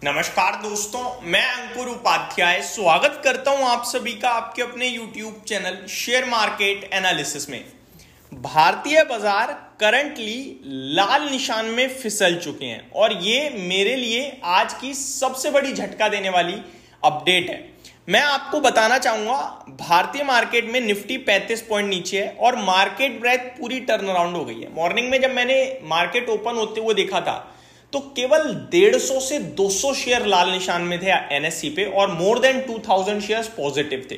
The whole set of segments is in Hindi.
नमस्कार दोस्तों, मैं अंकुर उपाध्याय स्वागत करता हूं आप सभी का आपके अपने YouTube channel share market analysis में। भारतीय बाजार करंटली लाल निशान में फिसल चुके हैं और ये मेरे लिए आज की सबसे बड़ी झटका देने वाली अपडेट है। मैं आपको बताना चाहूंगा, भारतीय मार्केट में निफ्टी 35 पॉइंट नीचे है और मार्केट ब्रेथ पूरी टर्न अराउंड हो गई है। मॉर्निंग में जब मैंने मार्केट ओपन होते हुए देखा था तो केवल 150 से 200 शेयर लाल निशान में थे एनएससी पे और मोर देन 2000 शेयर्स पॉजिटिव थे।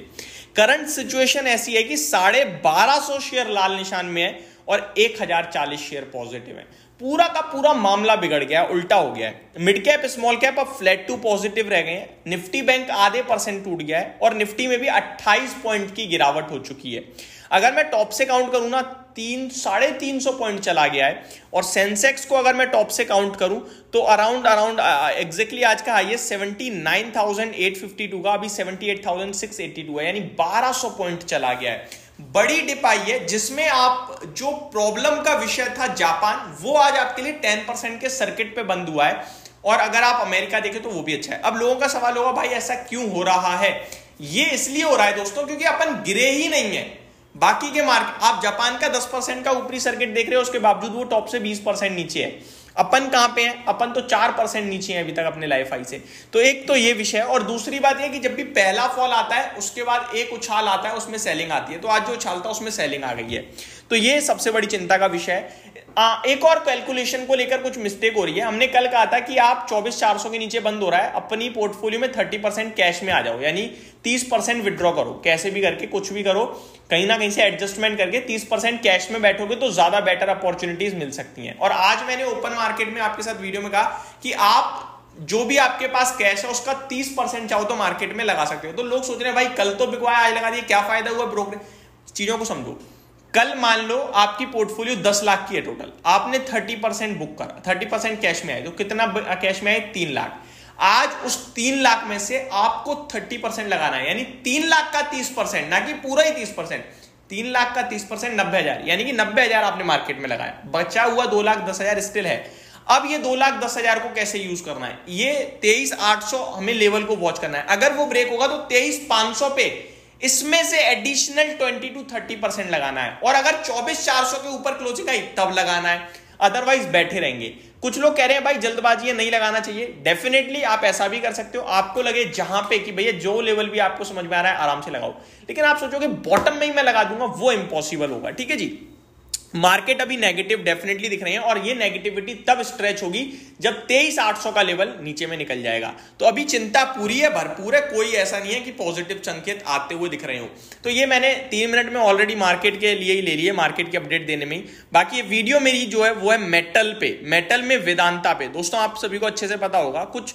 करंट सिचुएशन ऐसी है कि 1250 शेयर लाल निशान में है और 1040 शेयर पॉजिटिव है। पूरा का पूरा मामला बिगड़ गया, उल्टा हो गया है। मिड कैप स्मॉल कैप अब फ्लैट टू पॉजिटिव रह गए हैं। निफ्टी बैंक आधे % टूट गया है और निफ्टी में भी 28 पॉइंट की गिरावट हो चुकी है। अगर मैं टॉप से काउंट करूं ना, 300-350 पॉइंट चला गया है और सेंसेक्स को अगर मैं टॉप से काउंट करूं तो अराउंड एग्जैक्टली आज का हाईएस्ट 79,852 का अभी 78,682 है, यानी 1200 पॉइंट चला गया है। बड़ी डिप आई है जिसमें आप जो प्रॉब्लम का विषय था जापान, वो आज आपके लिए 10% के सर्किट पे बंद हुआ है और अगर आप अमेरिका देखें तो वो भी अच्छा है। अब लोगों का सवाल होगा, भाई ऐसा क्यों हो रहा है? ये इसलिए हो रहा है दोस्तों क्योंकि अपन गिरे ही नहीं है। बाकी के मार्केट, आप जापान का 10% का ऊपरी सर्किट देख रहे हो, उसके बावजूद वो टॉप से 20% नीचे है। अपन कहां पे हैं? अपन तो 4% नीचे हैं अभी तक अपने लाइफ हाई से। तो एक तो ये विषय है और दूसरी बात ये कि जब भी पहला फॉल आता है उसके बाद एक उछाल आता है, उसमें सेलिंग आती है। तो आज जो उछाल था उसमें सेलिंग आ गई है, तो ये सबसे बड़ी चिंता का विषय है। एक और कैलकुलेशन को लेकर कुछ मिस्टेक हो रही है। हमने कल कहा था कि आप 24,400 के नीचे बंद हो रहा है, अपनी पोर्टफोलियो में 30% कैश में आ जाओ, यानी 30% विड्रॉ करो, कैसे भी करके कुछ भी करो, कहीं ना कहीं से एडजस्टमेंट करके 30% कैश में बैठोगे तो ज्यादा बेटर अपॉर्चुनिटीज मिल सकती हैं। और आज मैंने ओपन मार्केट में आपके साथ वीडियो में कहा कि आप जो भी आपके पास कैश है उसका 30% चाहो तो मार्केट में लगा सकते हो। तो लोग सोच रहे हैं भाई कल तो बिकवाया, आज लगा दिया, क्या फायदा हुआ ब्रोकर? चीजों को समझो। कल मान लो आपकी पोर्टफोलियो 10 लाख की है टोटल, आपने 30% बुक करा, 30% कैश में आए, तो कितना कैश में आए? 3 लाख। आज उस 3 लाख में से आपको 30% लगाना है, यानी 3 लाख का 30%, ना कि पूरा ही 30%। 3 लाख का 30% 90,000, यानी कि 90,000 आपने मार्केट में लगाया, बचा हुआ 2,10,000 स्टिल है। अब ये 2,10,000 को कैसे यूज करना है? ये 23,800 हमें लेवल को वॉच करना है। अगर वो ब्रेक होगा तो 23,500 पे इसमें से एडिशनल 20-30% लगाना है और अगर 24,400 के ऊपर क्लोजिंग आई तब लगाना है, अदरवाइज बैठे रहेंगे। कुछ लोग कह रहे हैं भाई जल्दबाजी है, नहीं लगाना चाहिए। डेफिनेटली आप ऐसा भी कर सकते हो, आपको लगे जहां पे कि भैया जो लेवल भी आपको समझ में आ रहा है आराम से लगाओ, लेकिन आप सोचोगे बॉटम में ही मैं लगा दूंगा, वो इंपॉसिबल होगा। ठीक है जी, मार्केट अभी नेगेटिव डेफिनेटली दिख रही है और ये नेगेटिविटी तब स्ट्रेच होगी जब 23,800 का लेवल नीचे में निकल जाएगा। तो अभी चिंता पूरी है, भरपूर है, कोई ऐसा नहीं है कि पॉजिटिव संकेत आते हुए दिख रहे हो। तो ये मैंने 3 मिनट में ऑलरेडी मार्केट के लिए ही ले ली है, मार्केट की अपडेट देने में ही। बाकी ये वीडियो मेरी जो है वो है मेटल पे, मेटल में वेदांता पे। दोस्तों आप सभी को अच्छे से पता होगा, कुछ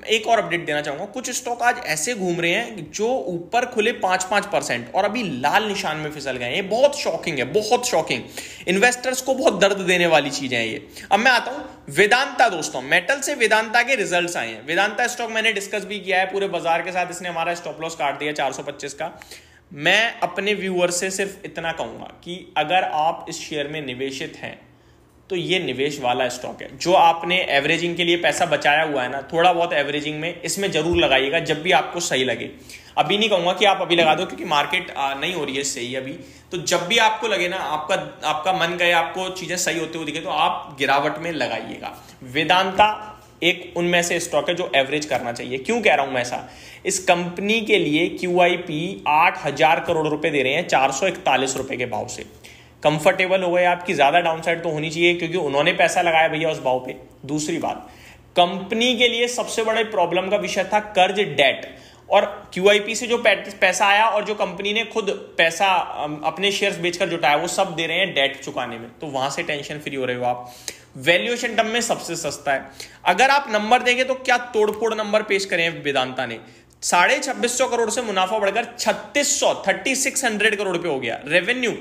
एक और अपडेट देना चाहूंगा, कुछ स्टॉक आज ऐसे घूम रहे हैं जो ऊपर खुले 5-5% और अभी लाल निशान में फिसल गए हैं। ये बहुत शॉकिंग है, बहुत शॉकिंग, इन्वेस्टर्स को बहुत दर्द देने वाली चीजें हैं ये। अब मैं आता हूं वेदांता। दोस्तों मेटल से वेदांता के रिजल्ट्स आए हैं। वेदांता स्टॉक मैंने डिस्कस भी किया है पूरे बाजार के साथ, इसने हमारा स्टॉप लॉस काट दिया 425 का। मैं अपने व्यूअर से सिर्फ इतना कहूंगा कि अगर आप इस शेयर में निवेशित हैं तो ये निवेश वाला स्टॉक है। जो आपने एवरेजिंग के लिए पैसा बचाया हुआ है ना, थोड़ा बहुत एवरेजिंग में इसमें जरूर लगाइएगा जब भी आपको सही लगे। अभी नहीं कहूंगा कि आप अभी लगा दो क्योंकि मार्केट नहीं हो रही है सही अभी। तो जब भी आपको लगे ना, आपका मन गए, आपको चीजें सही होते हुए दिखे, तो आप गिरावट में लगाइएगा। वेदांता एक उनमें से स्टॉक है जो एवरेज करना चाहिए। क्यों कह रहा हूं मैं ऐसा? इस कंपनी के लिए QIP 8,000 करोड़ रुपए दे रहे हैं 441 रुपए के भाव से। कंफर्टेबल हो गए आपकी, ज्यादा डाउनसाइड तो होनी चाहिए क्योंकि उन्होंने पैसा लगाया भैया उस भाव पे। दूसरी बात, कंपनी के लिए सबसे बड़े प्रॉब्लम का विषय था कर्ज, डेट, और QIP से जो पैसा आया और जो कंपनी ने खुद पैसा अपने शेयर्स बेचकर जुटाया वो सब दे रहे हैं डेट चुकाने में, तो वहां से टेंशन फ्री हो रहे हो आप। वैल्यूएशन टर्म में सबसे सस्ता है। अगर आप नंबर देंगे तो क्या तोड़फोड़ नंबर पेश करें वेदांता ने। 2,550 करोड़ से मुनाफा बढ़कर 3,600 करोड़ पे हो गया। रेवेन्यू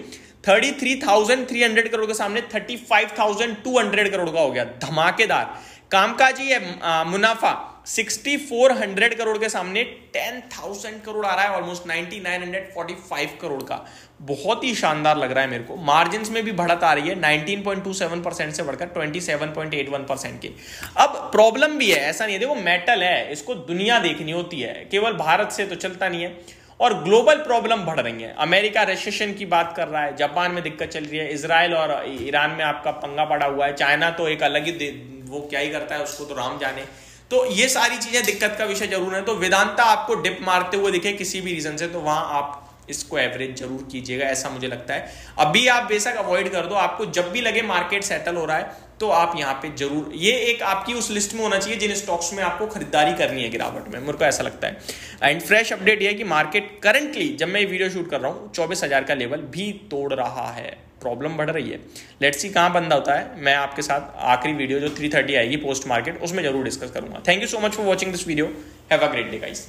33,300 करोड़ के सामने 35,200 करोड़ का हो गया, धमाकेदार। कामकाजी है मुनाफा 6400 करोड़ के सामने 10,000 करोड़ आ रहा है, ऑलमोस्ट 9945 करोड़ का। बहुत ही शानदार लग रहा है मेरे को। मार्जिन में भी बढ़त आ रही है 19.27% से बढ़कर 27.81% के। अब प्रॉब्लम भी है, ऐसा नहीं है, देखो मेटल है, इसको दुनिया देखनी होती है, केवल भारत से तो चलता नहीं है। और ग्लोबल प्रॉब्लम बढ़ रही है। अमेरिका रेसेशन की बात कर रहा है, जापान में दिक्कत चल रही है, इजराइल और ईरान में आपका पंगा पड़ा हुआ है, चाइना तो एक अलग ही वो क्या ही करता है, उसको तो राम जाने। तो ये सारी चीजें दिक्कत का विषय जरूर है। तो वेदांता आपको डिप मारते हुए दिखे किसी भी रीजन से, तो वहां आप इसको एवरेज जरूर कीजिएगा, ऐसा मुझे लगता है। अभी आप बेशक अवॉइड कर दो, आपको जब भी लगे मार्केट सेटल हो रहा है तो आप यहां पे जरूर, ये एक आपकी उस लिस्ट में होना चाहिए जिन स्टॉक्स में आपको खरीदारी करनी है गिरावट में, मेरे को ऐसा लगता है। एंड फ्रेश अपडेट ये है कि मार्केट करंटली जब मैं ये वीडियो शूट कर रहा हूं 24,000 का लेवल भी तोड़ रहा है, प्रॉब्लम बढ़ रही है। लेट्स सी कहां बंद होता है। मैं आपके साथ आखिरी वीडियो जो 3:30 आएगी पोस्ट मार्केट, उसमें जरूर डिस्कस करूंगा। Thank you so much for watching this video. Have a great day guys.